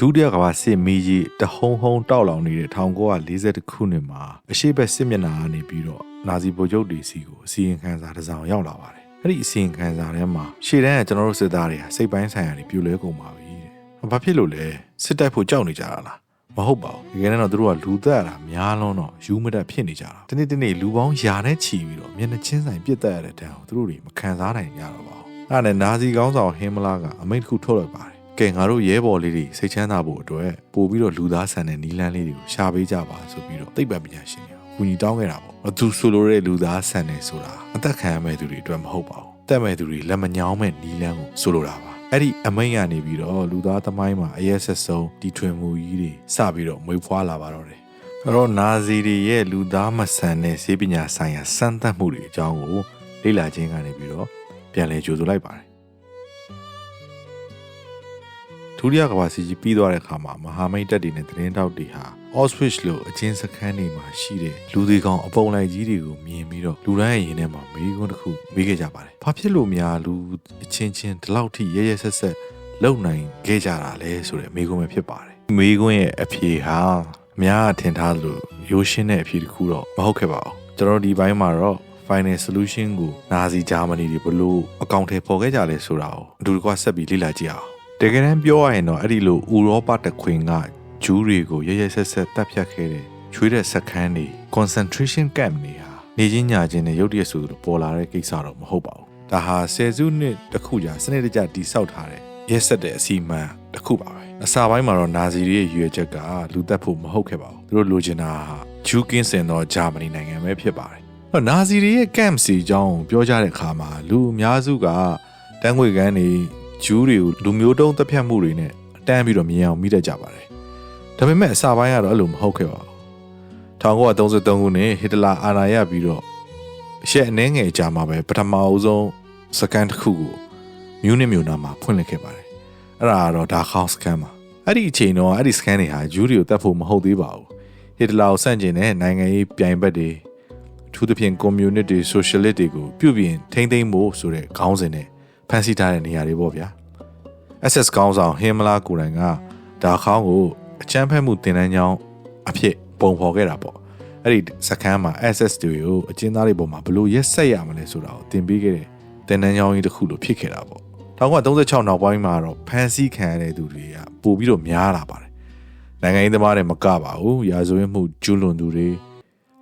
ဒုတိယကမ္ဘာစစ်မီးကြီးတဟုံဟုံတောက်လောင်နေတဲ့1940ခုနှစ်မှာအရှိတ်စစ်မျက်နှာကနေပြီးတော့နာဇီဗိုလ်ချုပ်တွေစီကိုအစီရင်ခံစာတစ်စောင်ရောက်လာပါတယ်။အဲ့ဒီအစီရင်ခံစာထဲမှာရှေ့တန်းကကျွန်တော်တို့စစ်သားတွေကစိတ်ပိုင်းဆိုင်ရာတွေပြိုလဲကုန်ပါပြီတဲ့။ဘာဖြစ်လို့လဲစစ်တိုက်ဖို့ကြောက်နေကြတာလား။မဟုတ်ပါဘူး။ဒီကနေ့တော့သူတို့ကလူသက်ရတာများလုံးတော့ယူမတတ်ဖြစ်နေကြတာ။ဒီနေ့လူပေါင်းယာနဲ့ချီပြီးတော့မျက်နှာချင်းဆိုင်ပြစ်တက်ရတဲ့တန်းကိုသူတို့တွေမခံစားနိုင်ကြတော့ပါဘူး။အဲ့ဒါနဲ့နာဇီကောင်းဆောင်ဟင်းမလာကအမိန့်တစ်ခုထုတ်လိုက်ပါတယ်။ကဲငါတို့ရဲဘော်လေးတွေစိတ်ချမ်းသာဖို့အတွက်ပို့ပြီးတော့လူသားဆန်တဲ့နီလန်းလေးတွေကိုရှာပေးကြပါဆိုပြီးတော့သိပ္ပံပညာရှင်တွေကူညီတောင်းခဲ့တာပေါ့။သူဆိုလိုတဲ့လူသားဆန်တယ်ဆိုတာအသက်ခံရမဲ့သူတွေအတွက်မဟုတ်ပါဘူး။တက်မဲ့သူတွေလက်မညောင်းမဲ့နီလန်းကိုဆိုလိုတာပါ။အဲ့ဒီအမိန့်ကနေပြီးတော့လူသားသမိုင်းမှာအရက်ဆက်ဆုံးတီထွင်မှုကြီးတွေစပြီးတော့မွေးဖွားလာပါတော့တယ်။အဲ့တော့နာဇီတွေရဲ့လူသားမဆန်တဲ့ဆေးပညာဆိုင်ရာစမ်းသပ်မှုတွေအကြောင်းကိုလေ့လာခြင်းကနေပြီးတော့ပြန်လည်ကြိုဆိုလိုက်ပါတယ်ဒုတိယကမ္ဘာစစ်ကြီးပြီးသွားတဲ့အခါမှာမဟာမိတ်တပ်တွေနဲ့သတင်းတောက်တွေဟာ Auschwitz လို့အချင်းစခန်းတွေမှာရှိတဲ့လူတွေကောင်အပုံလိုက်ကြီးတွေကိုမြင်ပြီးတော့လူတိုင်းရဲ့ရင်ထဲမှာမေးခွန်းတစ်ခုမေးခဲ့ကြပါတယ်။ဘာဖြစ်လို့များလူအချင်းချင်းဒီလောက်ထိရဲရဲဆက်ဆက်လုံနိုင်ခဲ့ကြတာလဲဆိုတဲ့မေးခွန်းပဲဖြစ်ပါတယ်။မေးခွန်းရဲ့အဖြေဟာအများကထင်ထားသလိုရိုးရှင်းတဲ့အဖြေတစ်ခုတော့မဟုတ်ခဲ့ပါဘူး။ကျွန်တော်ဒီဘိုင်းမှာတော့ final solution ကိုနာဇီဂျာမနီတွေဘလို့အကောင့်ထဲပေါ်ခဲ့ကြလဲဆိုတာကိုအတူတကွဆက်ပြီးလေ့လာကြည့်အောင်တကယ်တမ်းပြောရရင်တော့အဲ့ဒီလိုဥရောပတခွင်ကဂျူးတွေကိုရရဆက်ဆက်တပ်ဖြတ်ခဲ့တဲ့ချွေးတဲ့စခန်းတွေ concentration camp တွေဟာနေချင်းညချင်းနဲ့ရုတ်တရက်ဆိုသူပေါ်လာတဲ့ကိစ္စတော့မဟုတ်ပါဘူး။ဒါဟာဆယ်စုနှစ်တစ်ခုကြာစနစ်တကျတည်ဆောက်ထားတဲ့ရက်ဆက်တဲ့အစီအမံတစ်ခုပါပဲ။အစပိုင်းမှာတော့နာဇီတွေရဲ့ရွေချက်ကလူသက်ဖို့မဟုတ်ခဲ့ပါဘူး။သူတို့လိုချင်တာဟာဂျူးကင်းစင်သောဂျာမနီနိုင်ငံပဲဖြစ်ပါတယ်။နာဇီတွေရဲ့ camp စီအကြောင်းပြောကြတဲ့အခါမှာလူအများစုကတန်းငွေကန်းတွေဂျူးတွေကိုလူမျိုးတုံးတပ်ဖြတ်မှုတွေနဲ့တန်းပြီးတော့မြင်အောင်မိတတ်ကြပါတယ်။ဒါပေမဲ့အစပိုင်းကတော့အဲ့လိုမဟုတ်ခဲ့ပါဘူး။1933ခုနှစ်ဟစ်တလာအာဏာရပြီးတော့ရှက်အနှဲငယ်ကြာမှာပဲပထမအဦးဆုံးစကန်တစ်ခုကိုမြူးနစ်မြို့နာမှာဖွင့်လှစ်ခဲ့ပါတယ်။အဲ့ဒါကတော့ဒါခေါင်းစကန်ပါ။အဲ့ဒီအချိန်တော့အဲ့ဒီစကန်တွေဟာဂျူးတွေကိုတပ်ဖို့မဟုတ်သေးပါဘူး။ဟစ်တလာကိုဆန့်ကျင်တဲ့နိုင်ငံရေးပြိုင်ဘက်တွေအထူးသဖြင့်ကွန်မြူနစ်တွေဆိုရှယ်လစ်တွေကိုပြုပြင်ထိန်းသိမ်းဖို့ဆိုတဲ့ခေါင်းစဉ်နဲ့ဖန်ဆီးထားတဲ့နေရာတွေပေါ့ဗျာ။ SS ကောင်းဆောင်ဟင်းမလာကိုယ်တိုင်ကဒါခေါင်းကိုအချမ်းဖက်မှုတင်တန်းကြောင်းအဖြစ်ပုံဖော်ခဲ့တာပေါ့။အဲ့ဒီစခန်းမှာ SS တွေကိုအကျဉ်းသားတွေပေါ်မှာဘလို့ရက်ဆက်ရမလဲဆိုတာကိုသင်ပေးခဲ့တဲ့တင်တန်းကြောင်းကြီးတစ်ခုလိုဖြစ်ခဲ့တာပေါ့။1936နောက်ပိုင်းမှာတော့ဖန်ဆီးခံရတဲ့သူတွေကပို့ပြီးတော့များလာပါတယ်။နိုင်ငံရေးသမားတွေမကပါဘူး။ရာဇဝတ်မှုကျူးလွန်သူတွေ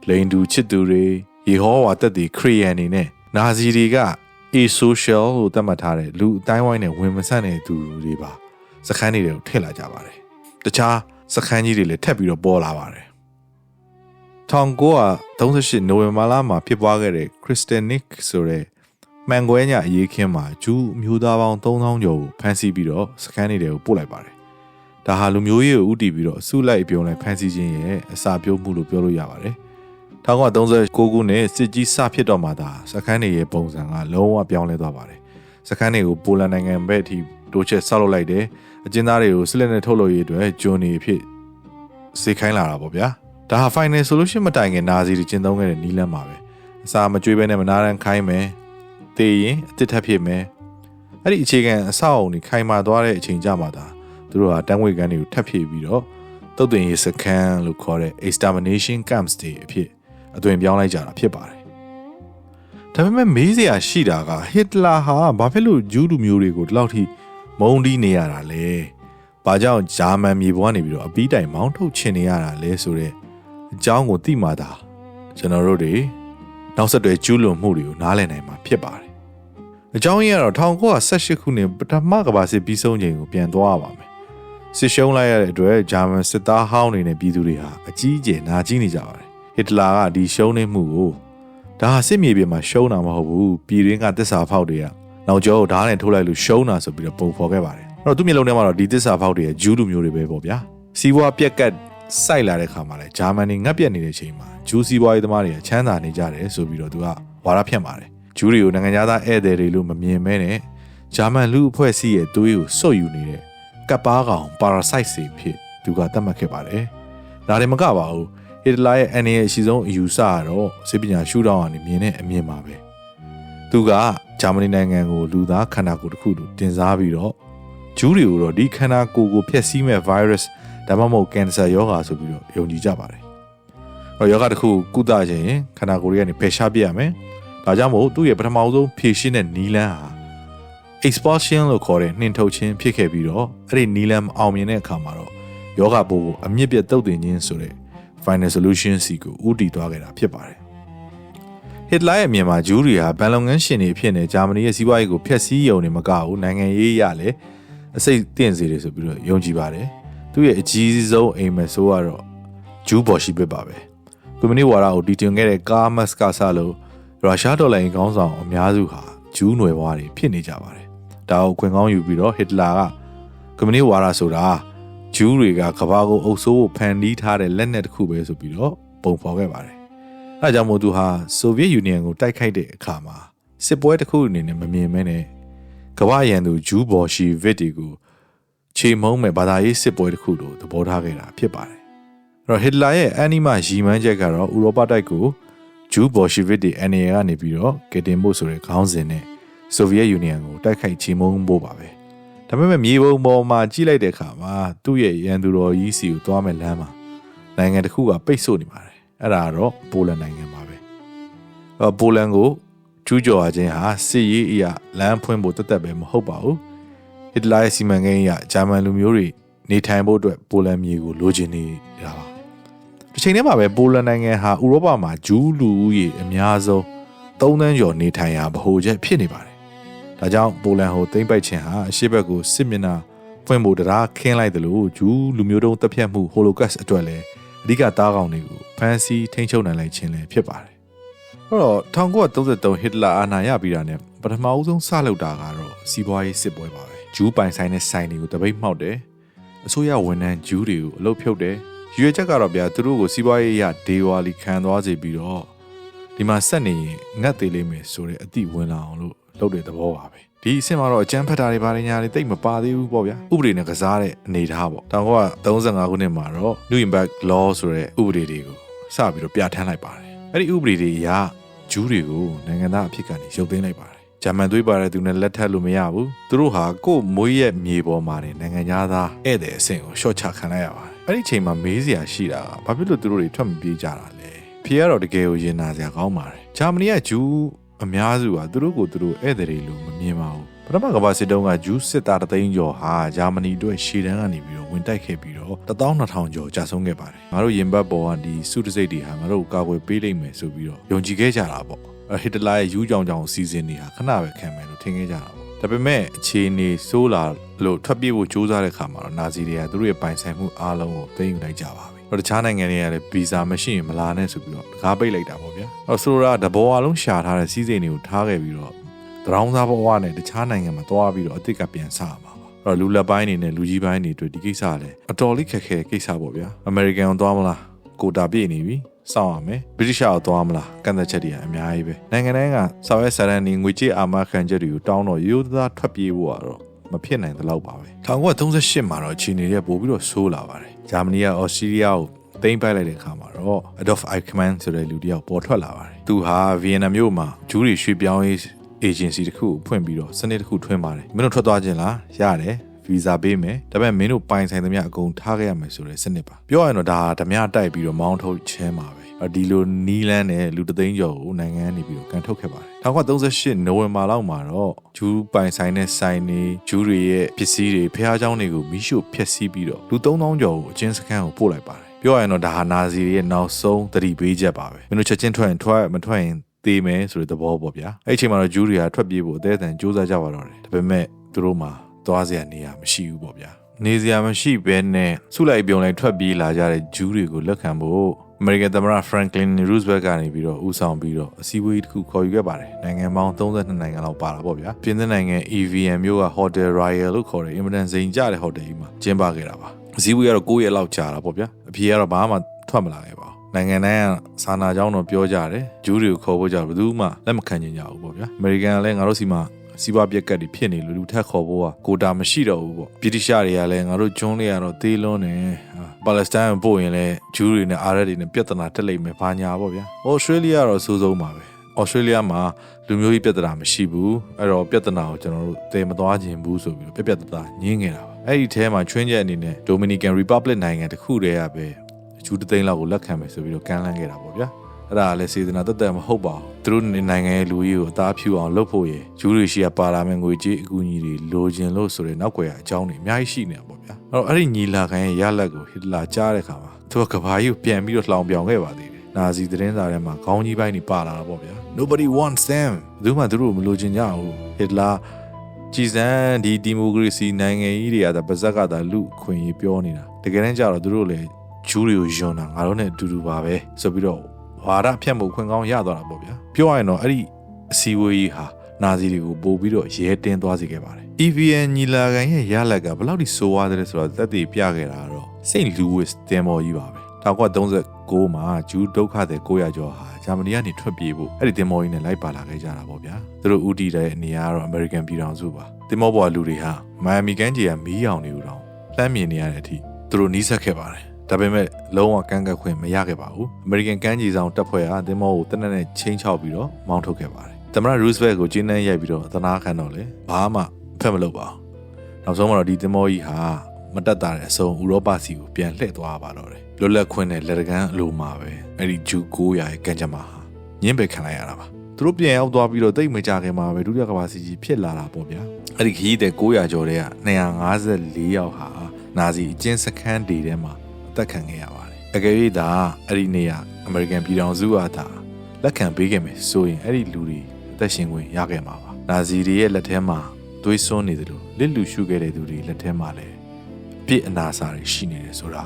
လိန်တူချစ်သူတွေယေဟောဝါသက်တွေခရီးယန်တွေနဲ့နာဇီတွေကsocial ကိုသတ်မှတ်ထားတဲ့လူအတိုင်းဝိုင်းနဲ့ဝင်မဆန့်တဲ့သူတွေပါစခန်းတွေကိုထည့်လာကြပါတယ်။တခြားစခန်းကြီးတွေလည်းထပ်ပြီးတော့ပေါ်လာပါတယ်။1938နိုဝင်ဘာလမှာဖြစ်ပွားခဲ့တဲ့ Kristallnacht ဆိုတဲ့မှန်ကွဲညအရေးခင်းမှာဂျူးမျိုးသားပေါင်း3000ကျော်ကိုဖမ်းဆီးပြီးတော့စခန်းတွေကိုပို့လိုက်ပါတယ်။ဒါဟာလူမျိုးရေးကိုဥတီပြီးတော့အစုလိုက်ပြုံလိုက်ဖမ်းဆီးခြင်းရဲ့အစာပြုတ်မှုလို့ပြောလို့ရပါတယ်။1939ခုနှစ်စစ်ကြီးစဖြစ်တော့မှသာစခန်းတွေရဲ့ပုံစံကလုံးဝပြောင်းလဲသွားပါတယ်။စခန်းတွေကိုပိုလန်နိုင်ငံဘက်အထိတိုးချက်ဆောက်လုပ်လိုက်တယ်။အကျဉ်းသားတွေကိုစစ်လက်နဲ့ထုတ်လုပ်ရေးအတွက်ဂျွန်နီအဖြစ်စေခိုင်းလာတာပေါ့ဗျာ။ဒါဟာ final solution မတိုင်ခင်နာဇီတွေကျင့်သုံးခဲ့တဲ့နည်းလမ်းပါပဲ။အစာမကျွေးဘဲနဲ့မနားရန်ခိုင်းမယ်။တေးရင်အတစ်ထပ်ဖြစ်မယ်။အဲ့ဒီအခြေခံအဆောက်အုံတွေခိုင်မာသွားတဲ့အချိန်ကြမှာသာသူတို့ဟာတန်းငွေကန်းတွေကိုထပ်ဖြည့်ပြီးတော့တုတ်တင်ရေးစခန်းလို့ခေါ်တဲ့ extermination camps တွေအဖြစ်အသွင်ပြောင်းလိုက်ကြတာဖြစ်ပါတယ်။ဒါပေမဲ့မေးစရာရှိတာကဟစ်တလာဟာဘာဖြစ်လို့ဂျူးလူမျိုးတွေကိုဒီလောက်ထိမုန်းတီးနေရတာလဲ။ဘာကြောင့်ဂျာမန်မြေပေါ်ကနေပြီးတော့အပီးတိုင်မောင်းထုတ်ချင်နေရတာလဲဆိုတဲ့အကြောင်းကိုသိမှသာကျွန်တော်တို့တွေနောက်ဆက်တွဲကျူးလွန်မှုတွေကိုနားလည်နိုင်မှာဖြစ်ပါတယ်။အကြောင်းရင်းကတော့1918ခုနှစ်ပထမကမ္ဘာစစ်ပြီးဆုံးချိန်ကိုပြန်သွားရပါမယ်။စစ်ရှုံးလိုက်ရတဲ့အတွက်ဂျာမန်စစ်သားဟောင်းတွေနဲ့ပြည်သူတွေဟာအကြီးအကျယ်နာကျင်နေကြပါတယ်ဟစ်တလာကဒီရှုံးနေမှုကိုဒါဟာစစ်မြေပြင်မှာရှုံးတာမဟုတ်ဘူးပြည်ရင်းကသစ္စာဖောက်တွေကနောက်ကျောကိုဓာတ်နဲ့ထိုးလိုက်လို့ရှုံးတာဆိုပြီးတော့ပုံဖော်ခဲ့ပါတယ်အဲ့တော့သူ့မျက်လုံးထဲမှာတော့ဒီသစ္စာဖောက်တွေရဲ့ဂျူးလူမျိုးတွေပဲပေါ့ဗျာစီးပွားပြက်ကတ်စိုက်လာတဲ့ခါမှာလဲဂျာမန်တွေငတ်ပြတ်နေတဲ့ချိန်မှာဂျူးစီးပွားရေးသမားတွေကချမ်းသာနေကြတယ်ဆိုပြီးတော့သူကဝါဒဖြန့်ပါတယ်ဂျူးတွေကိုနိုင်ငံသားဧည့်သည်တွေလို့မမြင်မဲနဲ့ဂျာမန်လူအဖွဲ့အစည်းရဲ့သွေးကိုစွတ်ယူနေတဲ့ကပ်ပါးကောင်ပါရာဆိုက်စီဖြစ်သူကသတ်မှတ်ခဲ့ပါတယ်ဒါတွေမကပါဘူးဟစ်တလာရဲ့အန်ရဲ့အရှိဆုံးအယူဆကတော့စစ်ပညာရှုထောင့်ကနေမြင်တဲ့အမြင်ပါပဲသူကဂျာမနီနိုင်ငံကိုလူသားခန္ဓာကိုယ်တစ်ခုလိုတင်စားပြီးတော့ ဂျူးတွေကိုတော့ဒီခန္ဓာကိုယ်ကိုဖျက်ဆီးမဲ့ virus ဒါမှမဟုတ် cancer ရောဂါဆိုပြီးတော့ယုံကြည်ကြပါတယ်။ယောဂတစ်ခုကုသခြင်းခန္ဓာကိုယ်ကနေဖယ်ရှားပြရမယ်။ဒါကြောင့်မို့သူ့ရဲ့ပထမဆုံးဖြည့်ရှင်းတဲ့နီလန်းဟာ expulsion လို့ခေါ်တဲ့နှင်ထုတ်ခြင်းဖြစ်ခဲ့ပြီးတော့အဲ့ဒီနီလန်းမအောင်မြင်တဲ့အခါမှာတော့ယောဂပိုးကိုအမြင့်ပြတ်တုတ်တင်ခြင်းဆိုတဲ့ final solution စီကိုဦးတည်သွားခဲ့တာဖြစ်ပါတယ်။ဟစ်လာရဲ့အမြင်မှာဂျူးတွေဟာဘန်လုပ်ငန်းရှင်တွေဖြစ်နေဂျာမနီရဲ့စီးပွားရေးကိုဖျက်ဆီးရုံနဲ့မကဘူးနိုင်ငံရေးရလည်းအစိတ်တင့်စေတယ်ဆိုပြီးတော့ယုံကြည်ပါတယ်။သူ့ရဲ့အကြီးဆုံးအိမ်မက်ဆိုကတော့ဂျူးဘော်ရှိပစ်ပါပဲ။ကွန်မြူနတီဝါဒကိုတည်တင်ခဲ့တဲ့ကာမတ်ကဆာလို့ရုရှားဒေါ်လာအင်ခေါင်းဆောင်အများစုဟာဂျူးနွယ်ဘွားတွေဖြစ်နေကြပါတယ်။ဒါကိုခွင့်ကောင်းယူပြီးတော့ဟစ်လာကကွန်မြူနတီဝါဒဆိုတာဂျူးတွေကကမ္ဘာကိုအုပ်စိုးဖို့ဖန်တီးထားတဲ့လက်နက်တစ်ခုပဲဆိုပြီးတော့ပုံဖော်ခဲ့ပါတယ်။အဲဒါကြောင့်မို့သူဟာဆိုဗီယက်ယူနီယံကိုတိုက်ခိုက်တဲ့အခါမှာစစ်ပွဲတစ်ခုအနေနဲ့မမြင်မဲနဲ့ကမ္ဘာရန်သူဂျူးဘော်ရှီဗစ်တွေကိုခြေမုံမဲ့ဘာသာရေးစစ်ပွဲတစ်ခုလိုသဘောထားခဲ့တာဖြစ်ပါတယ်။အဲ့တော့ဟစ်လာရဲ့အန်နီမာရီမန်းချက်ကတော့ဥရောပတိုက်ကိုဂျူးဘော်ရှီဗစ်တွေအနေနဲ့ကနေပြီးတော့ကတင်ဖို့ဆိုတဲ့ခေါင်းစဉ်နဲ့ဆိုဗီယက်ယူနီယံကိုတိုက်ခိုက်ခြေမုံဖို့ပါပဲ။ဒါပေမဲ့မြေပုံပေါ်မှာကြီးလိုက်တဲ့အခါမှာသူ့ရဲ့ရန်သူတော်ကြီးစီကိုသွားမဲ့လမ်းမှာနိုင်ငံတစ်ခုကပိတ်ဆို့နေပါတယ်။အဲ့ဒါကတော့ပိုလန်နိုင်ငံပါပဲ။ပိုလန်ကိုကျူးကျော်ခြင်းဟာစစ်ရေးအရာလမ်းဖွင့်ဖို့တသက်ပဲမဟုတ်ပါဘူး။ဟစ်လာရဲ့စီမံကိန်းအရဂျာမန်လူမျိုးတွေနေထိုင်ဖို့အတွက်ပိုလန်မြေကိုလိုချင်နေတာပါ။ဒီချိန်ထဲမှာပဲပိုလန်နိုင်ငံဟာဥရောပမှာဂျူးလူဦးရေအများဆုံး3 သန်းကျော်နေထိုင်ရာဗဟိုချက်ဖြစ်နေပါတယ်။ဒါကြောင့်ပိုလန်ကိုသိမ်းပိုက်ခြင်းဟာအရှေ့ဘက်ကိုစစ်မျက်နှာဖွင့်ဖို့တရားခင်းလိုက်တယ်လို့ဂျူးလူမျိုးတုံးတပ်ဖြတ်မှုဟိုလိုကတ်အတွက်လည်းအဓိကတားကောင်းတွေကိုဖန်ဆီးထိန်းချုပ်နိုင်လိုက်ခြင်းလည်းဖြစ်ပါတယ်။အဲ့တော့1933ဟစ်လာအာဏာရပြီးတာနဲ့ပထမအဦးဆုံးစလုပ်တာကတော့စီးပွားရေးစစ်ပွဲပါပဲ။ဂျူးပိုင်ဆိုင်တဲ့ဆိုင်တွေကိုတပိတ်မှောက်တယ်။အစိုးရဝန်ထမ်းဂျူးတွေကိုအလုပ်ဖြုတ်တယ်။ရွေးချက်ကတော့ဗျာသူတို့ကိုစီးပွားရေးအရဒေဝါလီခံသွားစေပြီးတော့ဒီမှာဆက်နေရင်ငတ်သေးလိမ့်မယ်ဆိုတဲ့အသည့်ဝင်လာအောင်လို့လုပ်တဲ့သဘောပါပဲ။ဒီအဆင့်မှာတော့အကြမ်းဖက်တာတွေဘာတွေညာတွေတိတ်မပါသေးဘူးပေါ့ဗျာဥပဒေနဲ့ကစားတဲ့အနေထားပေါ့1935ခုနှစ်မှာတော့ Nuremberg Law ဆိုတဲ့ဥပဒေတွေကိုစပြီးတော့ပြဋ္ဌာန်းလိုက်ပါတယ်အဲ့ဒီဥပဒေတွေအရဂျူးတွေကိုနိုင်ငံသားအဖြစ်ကနေရုပ်သိမ်းလိုက်ပါတယ်ဂျာမန်သွေးပါတဲ့သူနဲ့လက်ထပ်လို့မရဘူးသူတို့ဟာကို့မွေးရဲ့မြေပေါ်မှာနေနိုင်ငံသားဧည့်သည်အဆင့်ကိုရှော့ချခံလိုက်ရပါတယ်အဲ့ဒီချိန်မှာမေးစရာရှိတာဘာဖြစ်လို့သူတို့တွေထွက်မပြေးကြတာလဲဖေကတော့တကယ်ကိုရင်နာစရာကောင်းပါတယ်ဂျာမနီကဂျူးအများစုဟာသူတို့ကိုသူတို့ဧည့်သည်တွေလို့မမြင်ပါဘူးပထမကမ္ဘာစစ်တုန်းကဂျူးစစ်သား3 သိန်းကျော်ဟာဂျာမနီအတွက်ရှေ့တန်းကနေပြီးတော့ဝင်တိုက်ခဲ့ပြီးတော့12000ကျော်ကြာဆုံးခဲ့ပါတယ်ငါတို့ရင်ဘတ်ပေါ်ကဒီစုတစိတ်တွေဟာငါတို့ကာကွယ်ပေးလိမ့်မယ်ဆိုပြီးတော့ယုံကြည်ခဲ့ကြတာပေါ့ဟစ်တလာရဲ့ယူးကြောင်ကြောင်စီစဉ်တွေဟာခဏပဲခံမယ်လို့ထင်ခဲ့ကြတာပေါ့ဒါပေမဲ့အခြေအနေဆိုးလာလို့ထွက်ပြေးဖို့ကြိုးစားတဲ့ခါမှာတော့နာဇီတွေကသူတို့ရဲ့ပိုင်ဆိုင်မှုအားလုံးကိုသိမ်းယူလိုက်ကြပါပြီတခြားနိုင်ငံတွေကလည်းဗီဇာမရှိရင်မလာနဲ့ဆိုပြီးတော့တကားပိတ်လိုက်တာပေါ့ဗျာဆိုတော့တဘောအလုံးရှာထားတဲ့စီးစိမ်တွေကိုထားခဲ့ပြီးတော့တရောင်းစားဘဝနဲ့တခြားနိုင်ငံမှာသွားပြီးတော့အစ်စ်ကပြန်စားမှာပါလူလက်ပိုင်းနေနဲ့လူကြီးပိုင်းတွေတွေ့ဒီကိစ္စလည်းအတော်လေးခက်ခဲကိစ္စပေါ့ဗျာအမေရိကန်ကိုသွားမလားကိုတာပြည့်နေပြီစောင့်ရမယ်ဗြိတိရှကိုသွားမလားကန့်သက်ချက်တွေအများကြီးပဲနိုင်ငံတိုင်းကဆောက်ရဲဆရန်နေငွေကြေးအာမခံချက်တွေကိုတောင်းတော့ရိုးသားထွက်ပြေးဖို့ကတော့မဖြစ်နိုင်တဲ့လောက်ပါပဲ1938မှာတော့ခြေနေတဲ့ပို့ပြီးတော့ဆိုးလာပါတယ်ဂျာမနီကအော်စတြေးလျကိုသိမ်းပိုက်လိုက်တဲ့အခါမှာတော့ Adolf Eichmann ဆိုတဲ့လူတစ်ယောက်ပေါ်ထွက်လာပါတယ်သူဟာဗီယက်နမ်မြို့မှာဂျူးတွေရွှေ့ပြောင်းရေးagency တစ်ခုကိုဖွင့်ပြီးတော့စနစ်တစ်ခုထွင်းပါတယ်မင်းတို့ထွက်သွားခြင်းလားရတယ်ဗီဇာပေးမယ်ဒါပေမဲ့မင်းတို့ပိုင်ဆိုင်သမျှအကုန်ထားခဲ့ရမယ်ဆိုတဲ့စနစ်ပါပြောရရင်တော့ဒါဓမြတိုက်ပြီးတော့မောင်းထုတ်ခြင်းပါပဲဒီလိုနီးလန်းနဲ့လူ3 သိန်းကျော်ကိုနိုင်ငံကနေပြီးတော့ကန်ထုတ်ခဲ့ပါတယ်1938နိုဝင်ဘာလောက်မှာတော့ဂျူးပိုင်ဆိုင်တဲ့ဆိုင်တွေဂျူးတွေရဲ့ပစ္စည်းတွေဖျားเจ้าတွေကိုမီးရှို့ဖျက်ဆီးပြီးတော့လူ3000ကျော်ကိုအကျဉ်းစခန်းကိုပို့လိုက်ပါတယ်ပြောရရင်တော့ဒါဟာနာဇီတွေရဲ့နောက်ဆုံးသတိပေးချက်ပါပဲမင်းတို့ချက်ချင်းထွက်ရင်ထွက်မထွက်ရင်သေမယ်ဆိုတဲ့သဘောပေါ့ဗျာအဲ့ဒီအချိန်မှာတော့ဂျူးတွေကထွက်ပြေးဖို့အသေးအံစူးစမ်းကြပါတော့တယ်ဒါပေမဲ့သူတို့မှာသွားစရာနေရာမရှိဘူးပေါ့ဗျာနေစရာမရှိဘဲနဲ့ဆုလိုက်ပြုံလိုက်ထွက်ပြေးလာကြတဲ့ဂျူးတွေကိုလက်ခံဖို့အမေရိကန်သမ္မတ Franklin Roosevelt ကနေပြီးတော့ဦးဆောင်ပြီးတော့အစည်းအဝေးတစ်ခုခေါ်ယူခဲ့ပါတယ်နိုင်ငံပေါင်း32နိုင်ငံလောက်ပါတာပေါ့ဗျာပြင်သစ်နိုင်ငံ EVM မြို့က Hotel Royal လို့ခေါ်တဲ့အင်မတန်စိန်ကြတဲ့ဟိုတယ်ကြီးမှာကျင်းပခဲ့တာပါအစည်းအဝေးကတော့9 ရက်လောက်ကြာတာပေါ့ဗျာအပြေကတော့ဘာမှထွက်မလာခဲ့ပါဘူးနိုင်ငံတိုင်းကစာနာကြောင်းတော့ပြောကြတယ်ဂျူးတွေကိုခေါ်ဖို့ကြဘယ်သူမှလက်မခံကြကြဘူးပေါ့ဗျာအမေရိကန်ကလည်းငါတို့စီမှာစီးပွားပြက်ကတ်တွေဖြစ်နေလို့လူထက်ခေါ်ဖို့ကကိုတာမရှိတော့ဘူးပေါ့ဗြိတိရှတွေကလည်းငါတို့ကျွန်းလေးကတော့သေးလွန်းနေပါလက်စတိုင်းကိုပို့ရင်လည်းဂျူးတွေနဲ့အာရက်တွေနဲ့ပြဿနာတက်လိမ့်မယ်ဘာညာပေါ့ဗျာဩစတြေးလျကတော့စိုးဆုံးပါပဲ Australia မှာလူမျိုးကြီးပြဿနာမရှိဘူးအဲ့တော့ပြဿနာကိုကျွန်တော်တို့တည်မသွားခြင်းဘူးဆိုပြီးတော့ပြဿနာညင်းနေတာပါအဲ့ဒီထဲမှာချွင်းချက်အနေနဲ့ Dominican Republic နိုင်ငံတစ်ခုတည်းရပဲဂျူးတသိန်းလောက်ကိုလက်ခံမယ်ဆိုပြီးတော့ကမ်းလှမ်းခဲ့တာပေါ့ဗျာအဲ့ဒါလည်းစေတနာတက်မဟုတ်ပါဘူးသူတို့နိုင်ငံရဲ့လူကြီးကိုအသားဖြူအောင်လုပ်ဖို့ရဂျူးတွေရှိရပါလာမယ်ငွေကြေးအကူအညီတွေလိုချင်လို့ဆိုတဲ့နောက်ွယ်ရအကြောင်းတွေအများကြီးရှိနေတာပေါ့ဗျာအဲ့ဒီညီလာခံရဲ့ရလဒ်ကိုဟစ်တလာကြားတဲ့အခါမှာသူကကဘာကြီးကိုပြန်ပြီးတော့လှောင်ပြောင်ခဲ့ပါသေးတယ်နာဇီသတင်းစာထဲမှာခေါင်းကြီးပိုင်းတွေပါလာတာပေါ့ဗျာ Nobody wants them ဘယ်သူမှသူတို့မလိုချင်ကြဘူးဟစ်တလာကြည်စမ်းဒီမိုကရေစီနိုင်ငံကြီးတွေကပါဇက်ကသာလူခွင့်ရေးပြောနေတာတကယ်တမ်းကျတော့သူတို့လည်းဂျူးတွေကိုယွန်းတာငါတို့နဲ့အတူတူပါပဲဆိုပြီးတော့ဝါဒဖြတ်မှုခွင့်ကောင်းရသွားတာပေါ့ဗျာပြောရရင်တော့အဲ့ဒီအစည်းအဝေးကြီးဟာနာဇီတွေကိုပို့ပြီးတော့ရဲတင်းသွားစေခဲ့ပါတယ် EVN ညီလာခံရဲ့ရလဒ်ကဘယ်လောက်ထိဆိုးဝါးတယ်ဆိုတော့သက်သေပြခဲ့တာတော့ St. Louis တင်မော်ကြီးပါပဲ1939မှာဂျူးဒုက္ခသည်900ကျော်ဟာဂျာမနီကနေထွက်ပြေးဖို့အဲ့ဒီတင်မော်ကြီးနဲ့လိုက်ပါလာခဲ့ကြတာပေါ့ဗျာသူတို့ဦးတည်တဲ့နေရာကတော့ American ပြည်ထောင်စုပါတင်မော်ပေါ်လူတွေဟာမိုင်ယာမီကမ်းခြေကမီးရောင်နေဦးတော့လှမ်းမြင်နေရတဲ့အထိသူတို့နီးစပ်ခဲ့ပါတယ်ဒါပေမဲ့လုံးဝကန့်ကွက်ခွင့်မရခဲ့ပါဘူး။ American ကမ်းခြေဆောင်တပ်ဖွဲ့ဟာသင်္ဘောကိုတနက်နဲ့ချင်းချောက်ပြီးတော့မောင်းထုတ်ခဲ့ပါတယ်။သမ္မတ Roosevelt ကိုကျင်းနှန်းရိုက်ပြီးတော့သနာခံတော့လေဘာမှဖက်မလုပ်ပါဘူး။နောက်ဆုံးမှာတော့ဒီသင်္ဘောကြီးဟာမတက်တာတဲ့အဆုံးဥရောပစီကိုပြန်လှည့်သွားပါတော့တယ်။လွတ်လပ်ခွင့်နဲ့လက်တကမ်းအလိုမှာပဲအဲ့ဒီဂျူ900ရဲ့ကံကြမ္မာဟာညှင်းပယ်ခံလိုက်ရတာပါ။သူတို့ပြန်ရောက်သွားပြီးတော့တိတ်မကြခင်မှာပဲဒုတိယကမ္ဘာစစ်ကြီးဖြစ်လာတာပေါ့ဗျာ။အဲ့ဒီခရီးသည်900ကျော်တဲ့က254ယောက်ဟာနာဇီအကျဉ်းစခန်းတွေထဲမှာအသက်ခံခဲ့ရပါတယ်။အကယ်၍သာအဲ့ဒီနေရာအမေရိကန်ပြည်ထောင်စုအားသာလက်ခံပေးခဲ့မယ်ဆိုရင်အဲ့ဒီလူတွေအသက်ရှင်ခွင့်ရခဲ့မှာပါ။နာဇီတွေရဲ့လက်ထဲမှာသွေးစွန်းနေသလိုလစ်လူရှုခဲ့တဲ့သူတွေလက်ထဲမှာလည်းအပြစ်အနာစာတွေရှိနေတယ်ဆိုတာ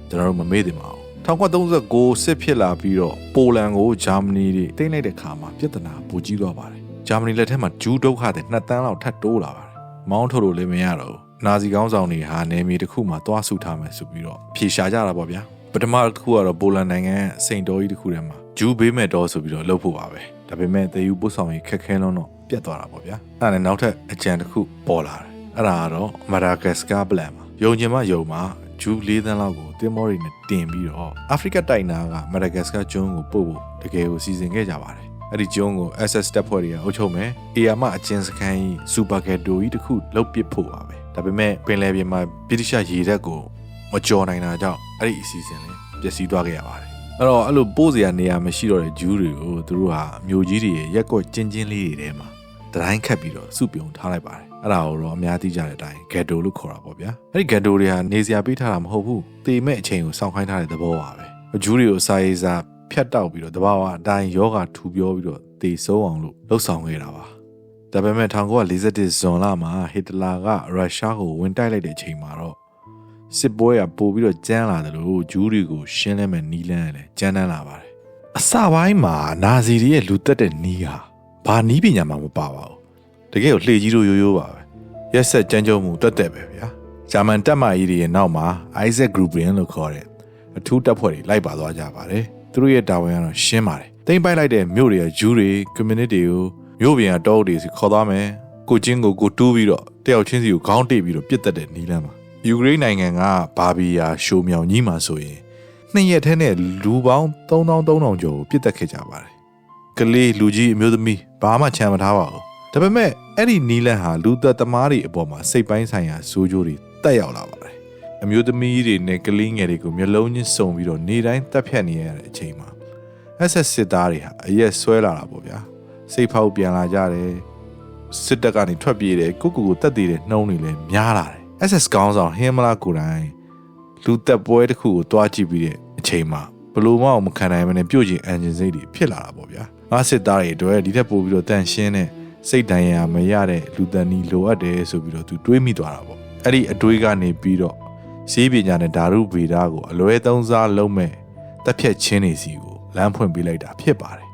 ကျွန်တော်တို့မမေ့သင့်ပါဘူး။1939စစ်ဖြစ်လာပြီးတော့ပိုလန်ကိုဂျာမနီတွေတိမ့်လိုက်တဲ့ခါမှာပြဿနာပိုကြီးသွားပါတယ်။ဂျာမနီလက်ထဲမှာဂျူးဒုက္ခတွေ2တန်းလောက်ထပ်တိုးလာပါတယ်။မောင်းထုတ်လို့လည်းမရတော့ဘူး။နာဇီကောင်းဆောင်တွေဟာနယ်မြေတစ်ခုမှာတွားဆုထားမယ်ဆိုပြီးတော့ဖြေရှာကြတာပေါ့ဗျာပထမတစ်ခုကတော့ပိုလန်နိုင်ငံစိန်တော်ကြီးတစ်ခုထဲမှာဂျူးဘေးမဲ့တော်ဆိုပြီးတော့လှုပ်ဖို့ပါပဲဒါပေမဲ့သေယူပို့ဆောင်ရေးခက်ခဲလုံးတော့ပြတ်သွားတာပေါ့ဗျာအဲ့ဒါနဲ့နောက်ထပ်အကြံတစ်ခုပေါ်လာတယ်အဲ့ဒါကတော့မာဒါဂတ်စကာပလန်ပါယုံချင်မှယုံမှာဂျူး4သန်းလောက်ကိုတင်မောတွေနဲ့တင်ပြီးတော့အာဖရိကတိုက်နာကမာဒါဂတ်စကာကျွန်းကိုပို့ဖို့တကယ်ကိုစီစဉ်ခဲ့ကြပါတယ်အဲ့ဒီကျွန်းကို SS တပ်ဖွဲ့တွေကအုပ်ချုပ်မယ်အေယာမအချင်းစခန်းကြီးစူပါဂက်တိုကြီးတစ်ခုလှုပ်ပစ်ဖို့ပါပဲဒါပေမဲ့ပင်လယ်ပြင်မှာဗြိတိရှရေတပ်ကိုမကြော်နိုင်တာကြောင့်အဲ့ဒီအစီအစဉ်လေးပျက်စီးသွားခဲ့ရပါတယ်အဲ့တော့အဲ့လိုပို့စရာနေရာမရှိတော့တဲ့ဂျူးတွေကိုသူတို့ဟာမြို့ကြီးတွေရဲ့ရက်ကွက်ကျင်းချင်းလေးတွေထဲမှာတတိုင်းခတ်ပြီးတော့စုပြုံထားလိုက်ပါတယ်အဲ့ဒါကိုတော့အများသိကြတဲ့အတိုင်းဂက်တိုလို့ခေါ်တာပေါ့ဗျာအဲ့ဒီဂက်တိုတွေဟာနေစရာပေးထားတာမဟုတ်ဘူးတေမဲ့အချိန်ကိုစောင့်ခိုင်းထားတဲ့သဘောပါပဲဂျူးတွေကိုစာရေးစာဖြတ်တောက်ပြီးတော့တဘာဝအတိုင်းယောဂထူပြောပြီးတော့တေဆုံးအောင်လို့လှုပ်ဆောင်ခဲ့တာပါဒါပေမဲ့1941ဇွန်လမှာဟစ်တလာကရုရှားကိုဝင်တိုက်လိုက်တဲ့အချိန်မှာတော့စစ်ပွဲကပို့ပြီးတော့ကျန်းလာတယ်လို့ဂျူးတွေကိုရှင်းလဲမဲ့နီးလန်းရတယ်ကျန်းတန်းလာပါတယ်အစပိုင်းမှာနာဇီတွေရဲ့လူတက်တဲ့နီးဟာဘာနီးပညာမှမပါပါဘူးတကယ်ကိုလှေကြီးတို့ရိုးရိုးပါပဲရက်ဆက်ကြမ်းကြုတ်မှုတက်ပဲဗျာဂျာမန်တပ်မကြီးတွေရဲ့နောက်မှာ Isaac Grubin လို့ခေါ်တဲ့အထူးတပ်ဖွဲ့တွေလိုက်ပါသွားကြပါတယ်သူတို့ရဲ့တာဝန်ကတော့ရှင်းပါတယ်တိမ့်ပိုက်လိုက်တဲ့မြို့တွေကဂျူးတွေ community တွေကိုမြို့ပြင်ကတောအုပ်တွေစီခေါ်သွားမယ်ကိုချင်းကိုတူးပြီးတော့တယောက်ချင်းစီကိုခေါင်းတိတ်ပြီးတော့ပြစ်တက်တဲ့နီးလန်းပါယူကရိန်းနိုင်ငံကဘာဘီယာရှိုမြောင်ကြီးမှာဆိုရင်နှစ်ရက်ထဲနဲ့လူပေါင်း3300ကျော်ကိုပြစ်တက်ခဲ့ကြပါတယ်ကလေးလူကြီးအမျိုးသမီးဘာမှချမ်းမထားပါဘူးဒါပေမဲ့အဲ့ဒီနီးလန်းဟာလူသက်သမားတွေအပေါ်မှာစိတ်ပိုင်းဆိုင်ရာစိုးကြိုးတွေတက်ရောက်လာပါတယ်အမျိုးသမီးတွေနဲ့ကလေးငယ်တွေကိုမျက်လုံးချင်းစုံပြီးတော့နေတိုင်းတက်ဖြတ်နေရတဲ့အချိန်မှာ SS စစ်သားတွေဟာအရက်ဆွဲလာတာပေါ့ဗျာစိတ်ဖောက်ပြန်လာကြတယ်စစ်တပ်ကနေထွက်ပြေးတယ်ကိုတက်သေးတဲ့နှုံးတွေလည်းများလာတယ် SS ကောင်းဆောင်ဟင်းမလားကိုတိုင်းလူသက်ပွဲတစ်ခုကိုတွားကြည့်ပြီးတဲ့အချိန်မှာဘလို့မအောင်မခံနိုင်မနဲ့ပြုတ်ကျင်အန်ဂျင်စိတ်တွေဖြစ်လာတာပေါ့ဗျာငါစစ်သားတွေအတွက်ဒီထက်ပိုပြီးတော့တန်ရှင်းတဲ့စိတ်ဒဏ်ရာမရတဲ့လူတန်နီလိုအပ်တယ်ဆိုပြီးတော့သူတွေးမိသွားတာပေါ့အဲ့ဒီအတွေးကနေပြီးတော့စီးပညာနဲ့ဓာတုဗေဒကိုအလွဲသုံးစားလုံးမဲ့တက်ဖြတ်ချင်းနေစီကိုလမ်းဖွင့်ပေးလိုက်တာဖြစ်ပါတယ်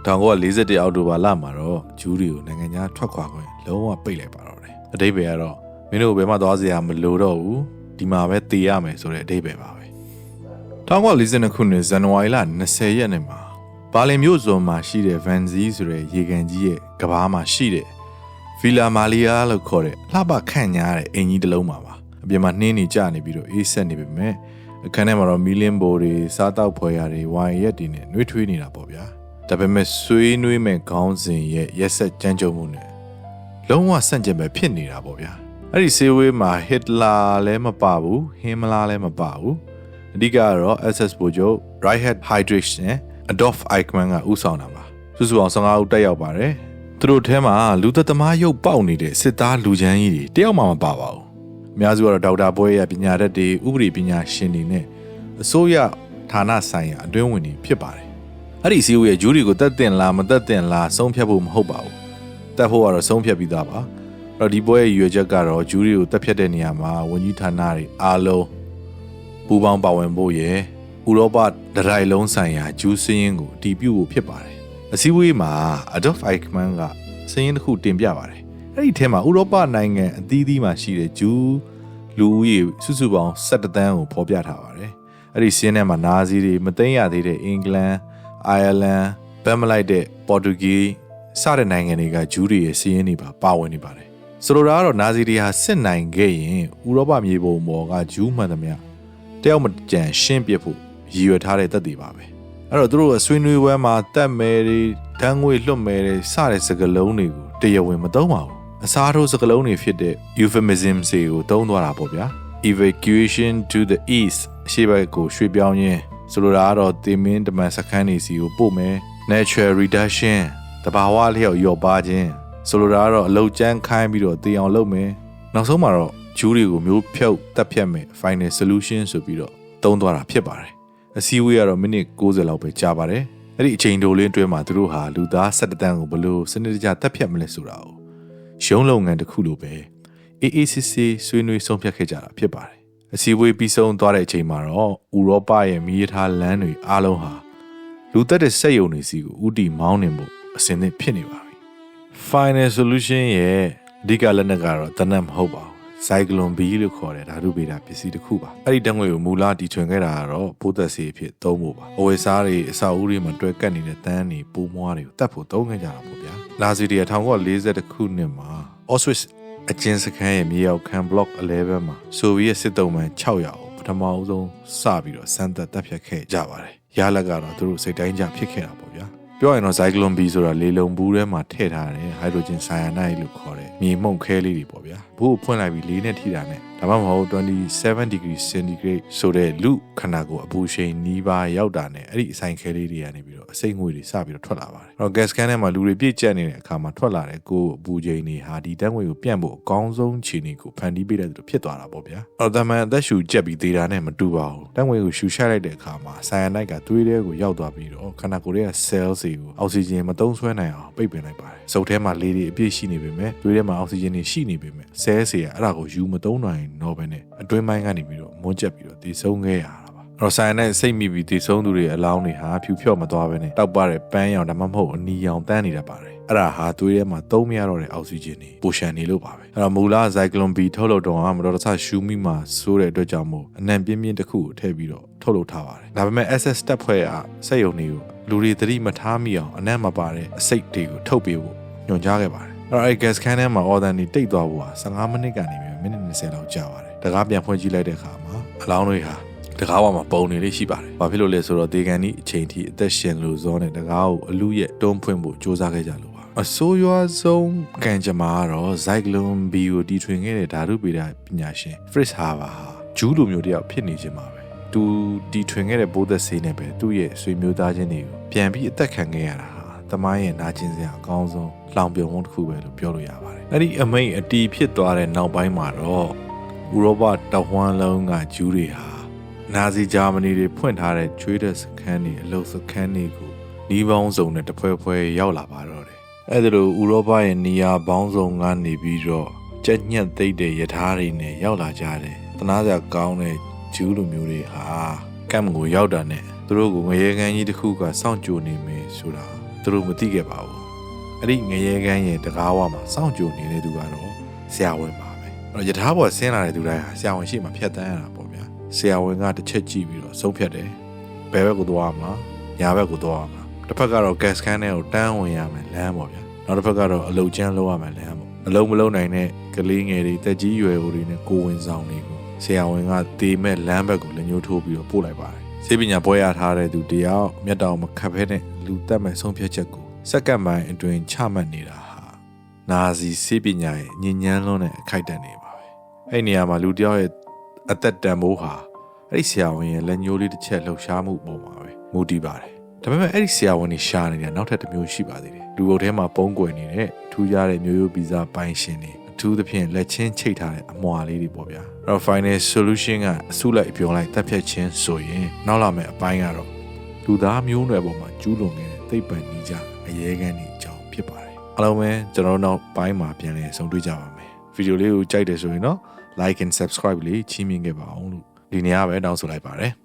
1941အောက်တိုဘာလမှာတော့ဂျူးတွေကိုနိုင်ငံခြားထွက်ခွာခွင့်လုံးဝပိတ်လိုက်ပါတော့တယ်အဓိပ္ပာယ်ကတော့မင်းတို့ဘယ်မှသွားစရာမလိုတော့ဘူးဒီမှာပဲတည်ရမယ်ဆိုတဲ့အဓိပ္ပာယ်ပါပဲ1942ခုနှစ်ဇန်နဝါရီလ20ရက်နေ့မှာဘာလင်မြို့စွန်မှာရှိတဲ့ဗန်ဇီဆိုတဲ့ရေကန်ကြီးရဲ့ကဘာမှာရှိတဲ့ဗီလာမာလီယာလို့ခေါ်တဲ့လှပခန့်ညားတဲ့အင်ကြီးတစ်လုံးပါအပြင်မှာနှင်းနေကြနေပြီးတော့အေးဆက်နေပေမဲ့အခန်းထဲမှာတော့မီလင်းဘိုတွေစားတောက်ဖွယ်ရာတွေဝိုင်ရက်တွေနဲ့နှွေးထွေးနေတာပေါ့ဗျာ ဒါပေမဲ့ဆွေးနွေးမဲ့ခေါင်းစဉ်ရဲ့ရက်ဆက်ကြမ်းကြုတ်မှုနဲ့လုံးဝဆန့်ကျင်ပဲဖြစ်နေတာပေါ့ဗျာအဲ့ဒီစေဝေးမှာဟစ်လာလည်းမပါဘူးဟင်မလာလည်းမပါဘူးအဓိကကတော့ SS ဗိုလ်ချုပ် Reinhard Heydrich နဲ့ Adolf Eichmann ကဦးဆောင်တာပါစုစုအောင်15ဦးတက်ရောက်ပါတယ်သူတို့ထဲမှာလူသက်သမားရုပ်ပေါက်နေတဲ့စစ်သားလူချမ်းကြီးတွေတယောက်မှမပါပါဘူးအများစုကတော့ဒေါက်တာဘွဲရပညာတတ်တွေဥပဒေပညာရှင်တွေနဲ့အစိုးရဌာနဆိုင်ရာအတွင်းဝင်တွေဖြစ်ပါတယ်အဲ့ဒီစီအိုရဲ့ဂျူးတွေကိုတက်တင်လားမတက်တင်လားဆုံးဖြတ်ဖို့မဟုတ်ပါဘူးတက်ဖို့ကတော့ဆုံးဖြတ်ပြီးသားပါအဲ့တော့ဒီပွဲရဲ့ရွေချက်ကတော့ဂျူးတွေကိုတက်ဖြတ်တဲ့နေရာမှာဝန်ကြီးဌာနတွေအားလုံးပူးပေါင်းပါဝင်ဖို့ရယ်ဥရောပဒရိုင်လုံးဆိုင်ရာဂျူးစည်းရင်းကိုအတည်ပြုဖို့ဖြစ်ပါတယ်အစည်းအဝေးမှာ Adolf Eichmann ကစည်းရင်းတစ်ခုတင်ပြပါတယ်အဲ့ဒီထဲမှာဥရောပနိုင်ငံအသီးသီးမှာရှိတဲ့ဂျူးလူဦးရေစုစုပေါင်း17တန်းကိုဖော်ပြထားပါတယ်အဲ့ဒီစည်းရင်းထဲမှာနာဇီတွေမသိမ်းရသေးတဲ့အင်္ဂလန်အိုင်ယာလန်ဗန်မလိုက်တဲ့ပေါ်တူဂီစတဲ့နိုင်ငံတွေကဂျူးတွေရဲ့စည်းရင်းတွေပါဝင်နေပါတယ်ဆိုလိုတာကတော့နာဇီတွေဟာစစ်နိုင်ခဲ့ရင်ဥရောပမြေပုံပေါ်ကဂျူးမှန်သမျှတယောက်မကြံရှင်းပစ်ဖို့ရည်ရွယ်ထားတဲ့သက်သေပါပဲအဲ့တော့သူတို့ဆွေးနွေးပွဲမှာတက်မယ်တွေတန်းငွေလွတ်မယ်တွေစတဲ့စကားလုံးတွေကိုတရားဝင်မသုံးပါဘူးအစားထိုးစကားလုံးတွေဖြစ်တဲ့ euphemism တွေကိုသုံးသွားတာပေါ့ဗျာ evacuation to the east ရှေ့ဘက်ကိုရွှေ့ပြောင်းခြင်းဆိုလိုတာကတော့တင်မင်းတမန်စခန်းတွေစီကိုပို့မယ် natural reduction တဘာဝလျောက်ရော့ပါခြင်းဆိုလိုတာကတော့အလုတ်ကျန်းခိုင်းပြီးတော့တည်အောင်လုပ်မယ်နောက်ဆုံးမှာတော့ဂျူးတွေကိုမျိုးဖြုတ်တက်ဖြတ်မယ် final solution ဆိုပြီးတော့သုံးသွားတာဖြစ်ပါတယ်အစည်းအဝေးကတော့မိနစ်60လောက်ပဲကြာပါတယ်အဲ့ဒီအချိန်တိုလေးအတွင်းမှာသူတို့ဟာလူသား17တန်းကိုဘလို့စနစ်တကျတက်ဖြတ်မလဲဆိုတာကိုရုံးလုပ်ငန်းတစ်ခုလိုပဲအေးအေးဆေးဆေးဆွေးနွေးဆုံးဖြတ်ခဲ့ကြတာဖြစ်ပါတယ်အစည်းအဝေးပြီးဆုံးသွားတဲ့အချိန်မှာတော့ဥရောပရဲ့မီးရထားလမ်းတွေအားလုံးဟာလူသက်တဲ့စက်ရုံတွေစီကိုဥတီမောင်းနေမှုအစင်းသင့်ဖြစ်နေပါပြီ Final solution ရဲ့အဓိကလက်နက်ကတော့တနက်မဟုတ်ပါဘူးCyclone B လို့ခေါ်တဲ့ဓာတုဗေဒပစ္စည်းတစ်ခုပါအဲ့ဒီတံငွေကိုမူလတီထွင်ခဲ့တာကတော့ပိုးသက်ဆေးအဖြစ်သုံးဖို့ပါအဝယ်စားတွေအစာအုပ်တွေမှာတွဲကပ်နေတဲ့တန်းတွေပိုးမွားတွေကိုတတ်ဖို့သုံးခဲ့ကြတာပေါ့ဗျာနာဇီတွေက1940ခုနှစ်မှာ Auschwitz အကျဉ်းစခန်းရဲ့မြေအောက်ခံ Block 11မှာဆိုဗီယက်စစ်သုံးပန်း600ကိုပထမအဆုံးစပြီးတော့စမ်းသပ်တပ်ဖြတ်ခဲ့ကြပါတယ်ရလဒ်ကတော့သူတို့စိတ်တိုင်းကြဖြစ်ခဲ့တာပေါ့ဗျာပြောရရင်တော့ Cyclone B ဆိုတာလေလုံဘူးထဲမှာထည့်ထားတဲ့ hydrogen cyanide လို့ခေါ်တဲ့မြေမှုန့်ခဲလေးတွေပေါ့ဗျာဘူးကိုဖွင့်လိုက်ပြီးလေးနဲ့ထိတာနဲ့ဒါမှမဟုတ်27 degree centigrade ဆိုတဲ့လူခန္ဓာကိုယ်အပူရှိန်နီးပါးရောက်တာနဲ့အဲ့ဒီအဆိုင်ခဲလေးတွေကနေပြီးတော့အစိမ့်ငွေတွေစပြီးတော့ထွက်လာပါတယ်အဲ့တော့ gas can ထဲမှာလူတွေပြည့်ကျက်နေတဲ့အခါမှာထွက်လာတဲ့ကိုယ်အပူချိန်တွေဟာဒီတန်းငွေကိုပြန့်ဖို့အကောင်းဆုံးခြေနေကိုဖန်တီးပေးတဲ့သူဖြစ်သွားတာပေါ့ဗျာအဲ့တော့တမန်အသက်ရှူကျက်ပြီးသေးတာနဲ့မတူပါဘူးတန်းငွေကိုရှူရှိုက်လိုက်တဲ့အခါမှာ cyanide ကသွေးထဲကိုရောက်သွားပြီးတော့ခန္ဓာကိုယ်ရဲ့ cells တွေကိုအောက်ဆီဂျင်မသုံးစွဲနိုင်အောင်ပိတ်ပင်လိုက်ပါတယ်စုပ်ထဲမှာလေတွေအပြည့်ရှိနေပေမဲ့သွေးထဲမှာအောက်ဆီဂျင်တွေရှိနေပေမဲ့ cells တွေကအဲ့ဒါကိုယူမသုံးနိုင်တော့ဘဲနဲ့အတွင်းပိုင်းကနေပြီးတော့မွန်းကျက်ပြီးတော့တည်ဆုံးခဲ့ရတာပါအဲ့တော့ဆိုင်နဲ့စိတ်မိပြီးတည်ဆုံးသူတွေအလောင်းတွေဟာဖြူဖြော့မသွားဘဲနဲ့တောက်ပတဲ့ပန်းရောင်ဒါမှမဟုတ်အနီရောင်တန်းနေတတ်ပါတယ်အဲ့ဒါဟာသွေးထဲမှာသုံးမရတော့တဲ့အောက်ဆီဂျင်တွေပိုရှန်နေလို့ပါပဲအဲ့တော့မူလ Cyclone B ထုတ်လုပ်တော့မတော်တဆရှူမိမှာဆိုးတဲ့အတွက်ကြောင့်မို့အနံပြင်းပြင်းတစ်ခုကိုထည့်ပြီးတော့ထုတ်လုပ်ထားပါတယ်ဒါပေမဲ့ SS တက်ဖွဲ့ကစက်ရုံတွေကိုလူတွေသတိမထားမိအောင်အနံ့မပါတဲ့အစိတ်တွေကိုထုတ်ပေးဖို့ညွှန်ကြားခဲ့ပါတယ်အဲ့ gas can ထဲမှာ order တွေတိတ်သွားဖို့ဟာ15မိနစ်ကနေမိနစ်20လောက်ကြာပါတယ်တကားပြန်ဖွင့်ကြည့်လိုက်တဲ့အခါမှာအလောင်းတွေဟာတကားဝမှာပုံနေလေးရှိပါတယ်ဘာဖြစ်လို့လဲဆိုတော့ဒေဂန်ဒီအချိန်ထိအသက်ရှင်လို့ဇောနဲ့တကားကိုအလူရဲ့တွန်းဖွင့်ဖို့စူးစမ်းခဲ့ကြလို့ပါအဆိုးရွားဆုံးကံကြမ္မာကတော့ Cyclone B ကိုတီထွင်ခဲ့တဲ့ဓာတုဗေဒပညာရှင် Fritz Haber ဟာဂျူးလူမျိုးတယောက်ဖြစ်နေခြင်းပါပဲသူတီထွင်ခဲ့တဲ့ပိုးသက်ဆေးနဲ့ပဲသူ့ရဲ့ဆွေမျိုးသားချင်းတွေကိုပြန်ပြီးအသက်ခံခဲ့ရတာသမိုင်းရဲ့နာကျင်စရာအကောင်းဆုံးလောင်ပြုံမှုတစ်ခုပဲလို့ပြောလို့ရပါတယ်အဲ့ဒီအမိတ်အတီးဖြစ်သွားတဲ့နောက်ပိုင်းမှာတော့ဥရောပတဝန်းလုံးကဂျူးတွေဟာနာဇီဂျာမနီတွေဖွင့်ထားတဲ့ကျွေးတဲ့စခန်းတွေအလုပ်စခန်းတွေကိုနီးပေါင်းစုံနဲ့တဖွဲဖွဲရောက်လာပါတော့တယ်အဲ့ဒါလိုဥရောပရဲ့နေရာပေါင်းစုံကနေပြီးတော့ကြက်ညက်သိပ်တဲ့ယထာတွေနဲ့ရောက်လာကြတယ်တနာစရာကောင်းတဲ့ဂျူးလူမျိုးတွေဟာကမ်ကိုရောက်တာနဲ့သူတို့ကိုငရေကန်းကြီးတစ်ခုကစောင့်ကြိုနေမယ်ဆိုတာသူတို့မသိခဲ့ပါဘူးအဲ့ဒီငရေကန်းရဲ့တကားဝမှာစောင့်ကြိုနေတဲ့သူကတော့ဆရာဝန်ပါပဲအဲ့တော့ယထာပေါ်ဆင်းလာတဲ့သူတိုင်းဟာဆရာဝန်ရှိမှဖြတ်တန်းရတာပေါ့ဗျာဆရာဝန်ကတစ်ချက်ကြည့်ပြီးတော့ဆုံးဖြတ်တယ်ဘယ်ဘက်ကိုသွားမှာညာဘက်ကိုသွားမှာတစ်ဖက်ကတော့ gas can ထဲကိုတန်းဝင်ရမယ်လမ်းပေါ့ဗျာနောက်တစ်ဖက်ကတော့အလုတ်ကျန်းလုပ်ရမယ်လမ်းပေါ့အလုံးမလုံးနိုင်တဲ့ကလေးငယ်တွေတက်ကြီးရွယ်တွေနဲ့ကိုဝင်ဆောင်တွေကိုဆရာဝန်ကတေးမဲ့လမ်းဘက်ကိုလက်ညှိုးထိုးပြီးတော့ပို့လိုက်ပါတယ် ဆေးပညာပွဲရထားတဲ့သူတယောက်မျက်တောင်မခတ်ဖဲနဲ့လူတက်မဲ့ဆုံးဖြတ်ချက်ကိုစက္ကန့်ပိုင်းအတွင်းချမှတ်နေတာဟာနာဇီဆေးပညာရဲ့ညဉ့်ညမ်းလွန်းတဲ့အခိုက်အတန့်တွေပါပဲအဲ့နေရာမှာလူတယောက်ရဲ့အသက်တန်ဖိုးဟာအဲ့ဒီဆရာဝန်ရဲ့လက်ညှိုးလေးတစ်ချက်လှုပ်ရှားမှုပုံမှာပဲမူတည်ပါတယ်ဒါပေမဲ့အဲ့ဒီဆရာဝန်ကြီးရှာနေတာနောက်ထပ်တစ်မျိုးရှိပါသေးတယ်လူအုပ်ထဲမှာပုံကွယ်နေတဲ့ထူးခြားတဲ့မျိုးရိုးဗီဇပိုင်ရှင်တွေအထူးသဖြင့်လက်ချင်းချိတ်ထားတဲ့အမွှာလေးတွေပေါ့ဗျာအဲ့တော့ final solution ကအစုလိုက်ပြောင်းလိုက်တက်ဖြတ်ခြင်းဆိုရင်နောက်လာမယ့်အပိုင်းကတော့လူသားမျိုးနွယ်ပေါ်မှာကျူးလွန်နေတဲ့သိပ္ပံနည်းကြအရေးကန်းတွေအကြောင်းဖြစ်ပါတယ်အားလုံးပဲကျွန်တော်တို့နောက်ပိုင်းမှာပြန်လည်ဆုံတွေ့ကြပါမယ်ဗီဒီယိုလေးကိုကြိုက်တယ်ဆိုရင်တော့ like and subscribe လေးချီးမြှင့်ခဲ့ပါအောင်လို့ဒီနေ့ကပဲတောင်းဆိုလိုက်ပါတယ်